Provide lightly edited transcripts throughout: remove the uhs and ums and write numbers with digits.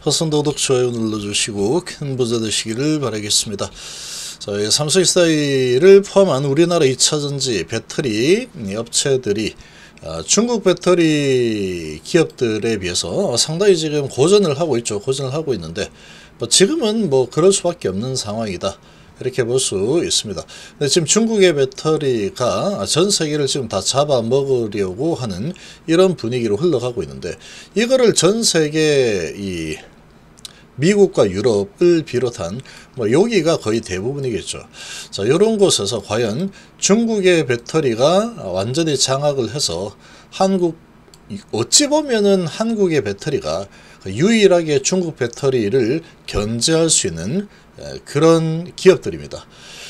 허선도독 좋아요 눌러주시고 큰 부자 되시기를 바라겠습니다. 자, 삼성 SDI를 포함한 우리나라 2차전지 배터리 업체들이 중국 배터리 기업들에 비해서 상당히 지금 고전을 하고 있죠. 고전을 하고 있는데 지금은 그럴 수밖에 없는 상황이다, 이렇게 볼 수 있습니다. 근데 지금 중국의 배터리가 전 세계를 지금 다 잡아먹으려고 하는 이런 분위기로 흘러가고 있는데, 이거를 전 세계 미국과 유럽을 비롯한 여기가 거의 대부분이겠죠. 자, 이런 곳에서 과연 중국의 배터리가 완전히 장악을 해서 어찌 보면은 한국의 배터리가 유일하게 중국 배터리를 견제할 수 있는 그런 기업들입니다.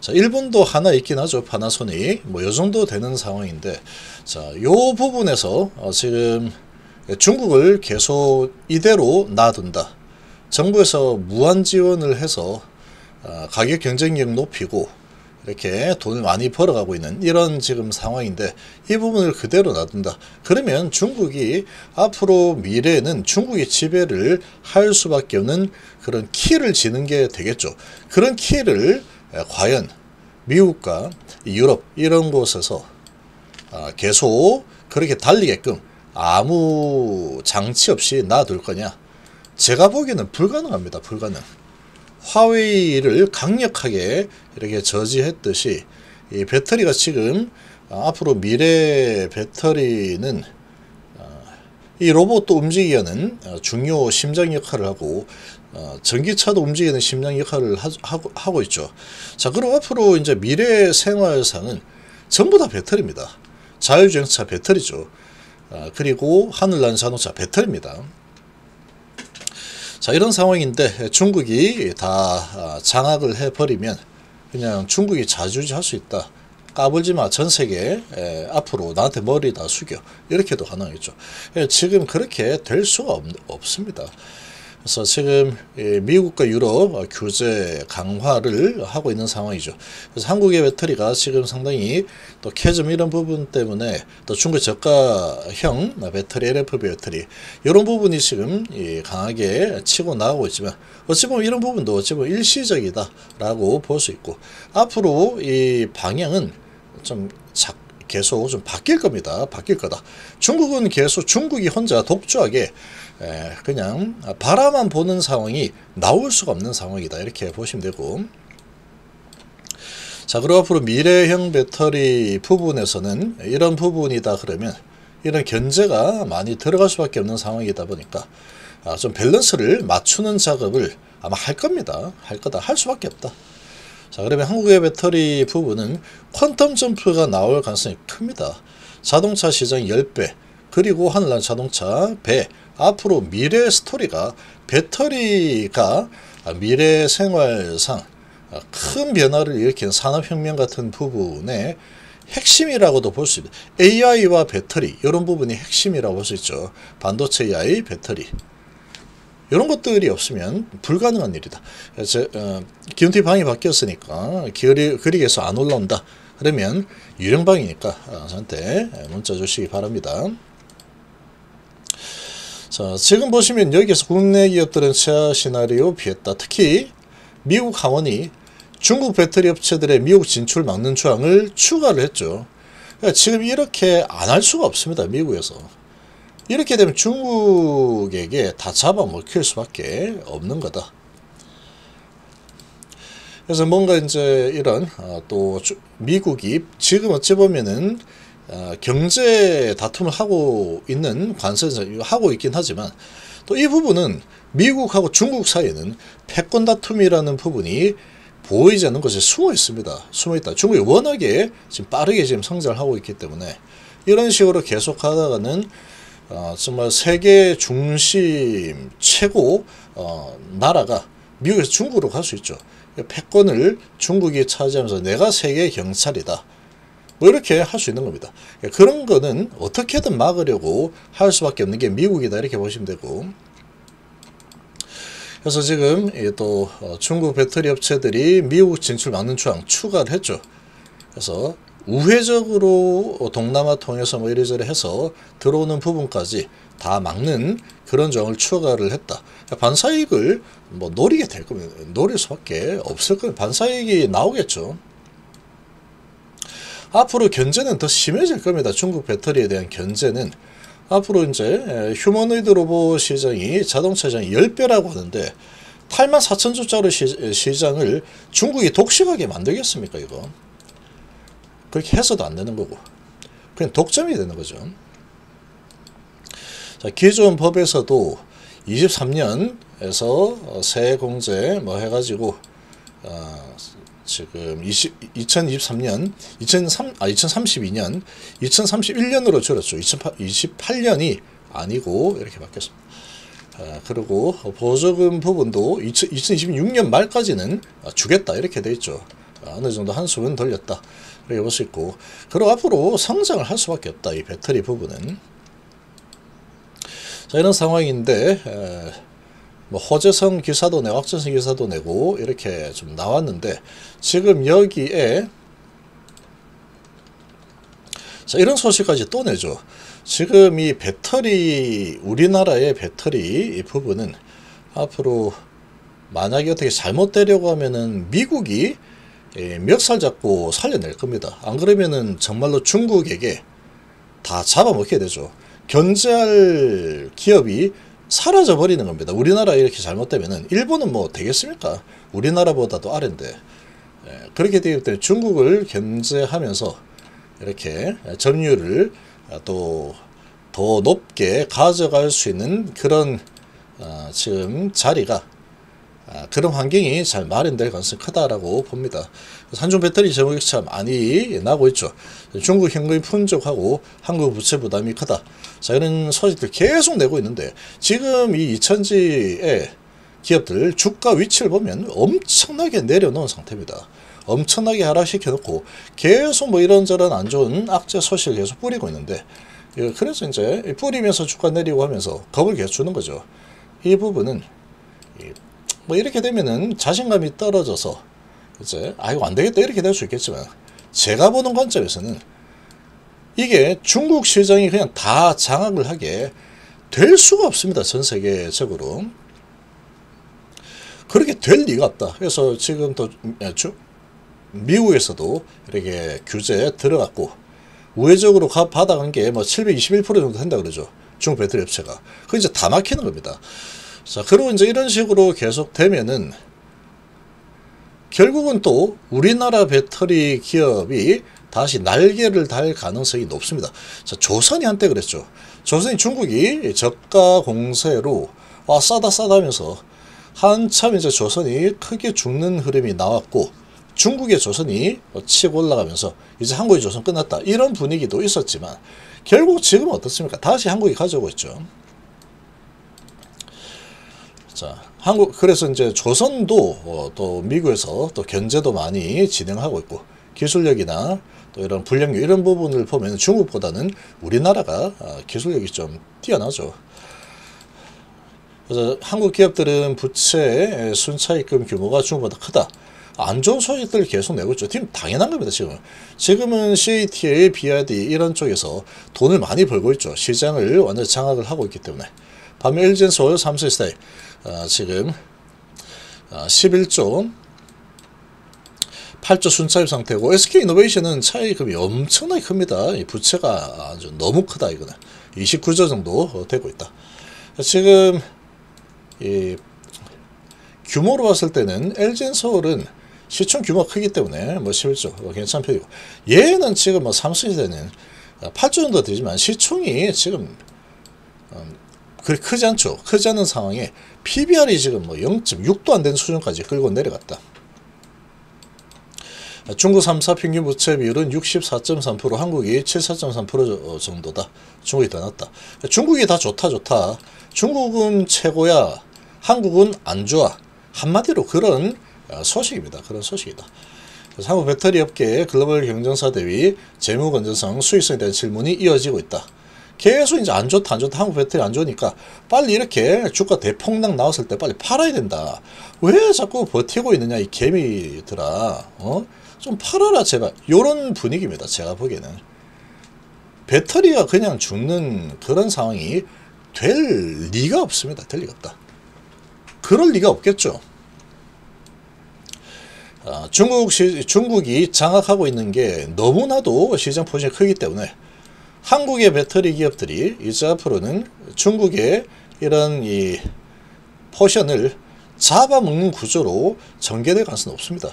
자, 일본도 하나 있긴 하죠. 파나소닉. 요 정도 되는 상황인데, 자, 요 부분에서 지금 중국을 계속 이대로 놔둔다, 정부에서 무한 지원을 해서 가격 경쟁력 높이고 이렇게 돈을 많이 벌어가고 있는 이런 지금 상황인데, 이 부분을 그대로 놔둔다, 그러면 중국이 앞으로 미래에는 중국이 지배를 할 수밖에 없는 그런 키를 지는 게 되겠죠. 그런 키를 과연 미국과 유럽 이런 곳에서 계속 그렇게 달리게끔 아무 장치 없이 놔둘 거냐? 제가 보기에는 불가능합니다. 불가능. 화웨이를 강력하게 이렇게 저지했듯이 이 배터리가 지금 앞으로 미래 배터리는 이 로봇도 움직이게 하는 중요 심장 역할을 하고 전기차도 움직이는 심장 역할을 하고 있죠. 자, 그럼 앞으로 이제 미래 생활상은 전부 다 배터리입니다. 자율주행차 배터리죠. 그리고 하늘나는 자동차 배터리입니다. 자, 이런 상황인데 중국이 다 장악을 해버리면 그냥 중국이 자주지할 수 있다. 까불지마, 전세계 앞으로 나한테 머리 다 숙여, 이렇게도 가능하겠죠. 지금 그렇게 될 수가 없습니다. 그래서 지금 미국과 유럽 규제 강화를 하고 있는 상황이죠. 그래서 한국의 배터리가 지금 상당히 또 캐즘 이런 부분 때문에 또 중국 저가형 배터리, LFP 배터리 이런 부분이 지금 강하게 치고 나가고 있지만, 어찌 보면 이런 부분도 어찌 보면 일시적이다라고 볼 수 있고, 앞으로 이 방향은 좀 계속 좀 바뀔 겁니다. 바뀔 거다. 중국은 계속 중국이 혼자 독주하게 그냥 바라만 보는 상황이 나올 수가 없는 상황이다, 이렇게 보시면 되고, 자, 그리고 앞으로 미래형 배터리 부분에서는 이런 부분이다 그러면 이런 견제가 많이 들어갈 수밖에 없는 상황이다 보니까 좀 밸런스를 맞추는 작업을 아마 할 겁니다. 할 거다. 할 수밖에 없다. 자, 그러면 한국의 배터리 부분은 퀀텀 점프가 나올 가능성이 큽니다. 자동차 시장 10배, 그리고 하늘나는 자동차 배. 앞으로 미래 스토리가 배터리가 미래 생활상 큰 변화를 일으키는 산업혁명 같은 부분의 핵심이라고도 볼 수 있습니다. AI와 배터리, 이런 부분이 핵심이라고 볼 수 있죠. 반도체 AI, 배터리. 이런 것들이 없으면 불가능한 일이다. 기온티 방이 바뀌었으니까 그리게서 안 올라온다, 그러면 유령방이니까 저한테 문자 주시기 바랍니다. 자, 지금 보시면 여기서 국내 기업들은 최하 시나리오 피했다. 특히 미국 하원이 중국 배터리 업체들의 미국 진출 막는 조항을 추가를 했죠. 그러니까 지금 이렇게 안 할 수가 없습니다. 미국에서. 이렇게 되면 중국에게 다 잡아먹힐 수밖에 없는 거다. 그래서 뭔가 이제 이런 또 미국이 지금 어찌 보면은 경제 다툼을 하고 있는 관세에서 하고 있긴 하지만, 또 이 부분은 미국하고 중국 사이에는 패권 다툼이라는 부분이 보이지 않는 것이 숨어 있습니다. 숨어 있다. 중국이 워낙에 지금 빠르게 지금 성장을 하고 있기 때문에 이런 식으로 계속 하다가는 정말 세계 중심 최고 나라가 미국에서 중국으로 갈 수 있죠. 패권을 중국이 차지하면서 내가 세계 경찰이다, 이렇게 할 수 있는 겁니다. 그런 거는 어떻게든 막으려고 할 수밖에 없는 게 미국이다, 이렇게 보시면 되고, 그래서 지금 또 중국 배터리 업체들이 미국 진출 막는 조항 추가를 했죠. 그래서 우회적으로 동남아 통해서 이래저래 해서 들어오는 부분까지 다 막는 그런 점을 추가를 했다. 반사이익을 뭐 노리게 될 겁니다. 노릴 수밖에 없을 거예요. 반사이익이 나오겠죠. 앞으로 견제는 더 심해질 겁니다. 중국 배터리에 대한 견제는 앞으로 이제 휴머노이드 로봇 시장이 자동차 시장이 10배라고 하는데 84,000주짜리 시장을 중국이 독식하게 만들겠습니까? 이거 그렇게 해서도 안 되는 거고 그냥 독점이 되는 거죠. 자, 기존 법에서도 23년에서 세공제 뭐 해가지고 지금 2023년 2032년 2031년으로 줄였죠. 2028년이 아니고 이렇게 바뀌었습니다. 그리고 보조금 부분도 2026년 말까지는 주겠다 이렇게 돼 있죠. 어느 정도 한숨은 돌렸다 이렇게 볼 수 있고, 그리고 앞으로 성장을 할 수밖에 없다 이 배터리 부분은. 자, 이런 상황인데 뭐 호재성 기사도 내고 확전성 기사도 내고 이렇게 좀 나왔는데, 지금 여기에 자 이런 소식까지 또 내죠. 지금 이 배터리 우리나라의 배터리 이 부분은 앞으로 만약에 어떻게 잘못되려고 하면은 미국이 멱살 잡고 살려낼 겁니다. 안 그러면은 정말로 중국에게 다 잡아먹게 되죠. 견제할 기업이 사라져 버리는 겁니다. 우리나라 이렇게 잘못되면은. 일본은 뭐 되겠습니까? 우리나라보다도 아래인데. 그렇게 되기 때문에 중국을 견제하면서 이렇게 점유율을 또 더 높게 가져갈 수 있는 그런 지금 자리가 그런 환경이 잘 마련될 가능성이 크다라고 봅니다. 한중 배터리 제목이 참 많이 나고 있죠. 중국 현금이 풍족하고 한국 부채 부담이 크다. 자, 이런 소식들 계속 내고 있는데, 지금 이 2000지의 기업들 주가 위치를 보면 엄청나게 내려놓은 상태입니다. 엄청나게 하락시켜 놓고 계속 뭐 이런저런 안 좋은 악재 소식을 계속 뿌리고 있는데, 그래서 이제 뿌리면서 주가 내리고 하면서 겁을 계속 주는 거죠. 이 부분은 뭐 이렇게 되면은 자신감이 떨어져서 이제 이거 안 되겠다 이렇게 될 수 있겠지만, 제가 보는 관점에서는 이게 중국 시장이 그냥 다 장악을 하게 될 수가 없습니다. 전 세계적으로 그렇게 될 리가 없다. 그래서 지금 또 미국에서도 이렇게 규제에 들어갔고, 우회적으로 받아간 게 뭐 721% 정도 된다 그러죠. 중국 배터리 업체가. 그 이제 다 막히는 겁니다. 자, 그리고 이제 이런 식으로 계속 되면은 결국은 또 우리나라 배터리 기업이 다시 날개를 달 가능성이 높습니다. 자, 조선이 한때 그랬죠. 조선이 중국이 저가 공세로 싸다 하면서 한참 이제 조선이 크게 죽는 흐름이 나왔고, 중국의 조선이 치고 올라가면서 이제 한국의 조선 끝났다 이런 분위기도 있었지만, 결국 지금은 어떻습니까? 다시 한국이 가져오고 있죠. 자, 그래서 이제 조선도 또 미국에서 또 견제도 많이 진행하고 있고, 기술력이나 또 이런 불량률 이런 부분을 보면 중국보다는 우리나라가 기술력이 좀 뛰어나죠. 그래서 한국 기업들은 부채 순차입금 규모가 중국보다 크다. 안 좋은 소식들을 계속 내고 있죠. 당연한 겁니다. 지금은 CATL, BRD 이런 쪽에서 돈을 많이 벌고 있죠. 시장을 완전히 장악을 하고 있기 때문에. 반면 LG엔솔, 삼성스타일 지금 11조 8조 순차입 상태고, SK이노베이션은 차입금이 엄청나게 큽니다. 이 부채가 아주 너무 크다. 이거는 29조 정도 되고 있다. 지금 이 규모로 봤을 때는 LG엔솔은 시총 규모가 크기 때문에 뭐 11조 괜찮은 편이고, 얘는 지금 뭐 삼성시대는 8조 정도 되지만 시총이 지금 그리 크지 않죠. 크지 않은 상황에 PBR이 지금 뭐 0.6도 안 되는 수준까지 끌고 내려갔다. 중국 3사 평균 부채 비율은 64.3%, 한국이 74.3% 정도다. 중국이 더 낮다. 중국이 다 좋다. 중국은 최고야, 한국은 안 좋아. 한마디로 그런 소식입니다. 그런 소식이다. 그래서 한국 배터리 업계의 글로벌 경쟁사 대비 재무 건전성, 수익성에 대한 질문이 이어지고 있다. 계속 이제 안 좋다. 한국 배터리 안 좋으니까 빨리 이렇게 주가 대폭락 나왔을 때 빨리 팔아야 된다. 왜 자꾸 버티고 있느냐 이 개미들아. 좀 팔아라 제발. 요런 분위기입니다. 제가 보기에는 배터리가 그냥 죽는 그런 상황이 될 리가 없습니다. 될 리가 없다. 그럴 리가 없겠죠. 중국이 장악하고 있는 게 너무나도 시장 포진이 크기 때문에 한국의 배터리 기업들이 이제 앞으로는 중국의 이런 이 포션을 잡아먹는 구조로 전개될 가능성은 없습니다.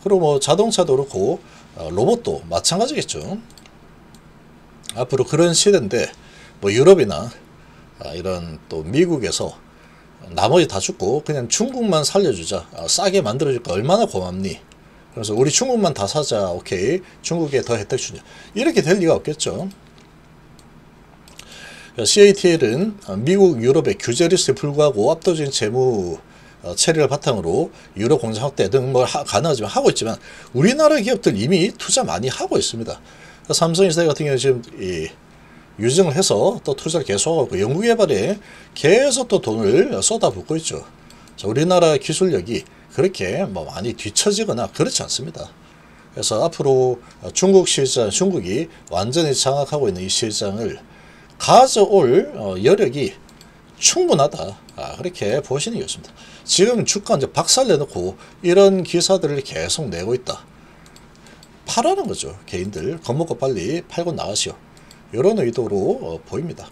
그리고 뭐 자동차도 그렇고 로봇도 마찬가지겠죠. 앞으로 그런 시대인데 뭐 유럽이나 이런 또 미국에서 나머지 다 죽고 그냥 중국만 살려주자, 싸게 만들어줄까 얼마나 고맙니, 그래서 우리 중국만 다 사자, 오케이, 중국에 더 혜택 주냐, 이렇게 될 리가 없겠죠. CATL은 미국, 유럽의 규제 리스트에 불구하고 압도적인 재무 체리를 바탕으로 유럽 공장 확대 등 뭐 가능하지만 하고 있지만 우리나라 기업들 이미 투자 많이 하고 있습니다. 삼성전자 같은 경우는 지금 유증을 해서 또 투자를 계속하고 있고 연구개발에 계속 또 돈을 쏟아붓고 있죠. 자, 우리나라 기술력이 그렇게 뭐 많이 뒤처지거나 그렇지 않습니다. 그래서 앞으로 중국 시장, 중국이 완전히 장악하고 있는 이 시장을 가져올 여력이 충분하다, 그렇게 보시는 게 좋습니다. 지금 주가 이제 박살내놓고 이런 기사들을 계속 내고 있다. 팔라는 거죠. 개인들 겁먹고 빨리 팔고 나가시오. 이런 의도로 보입니다.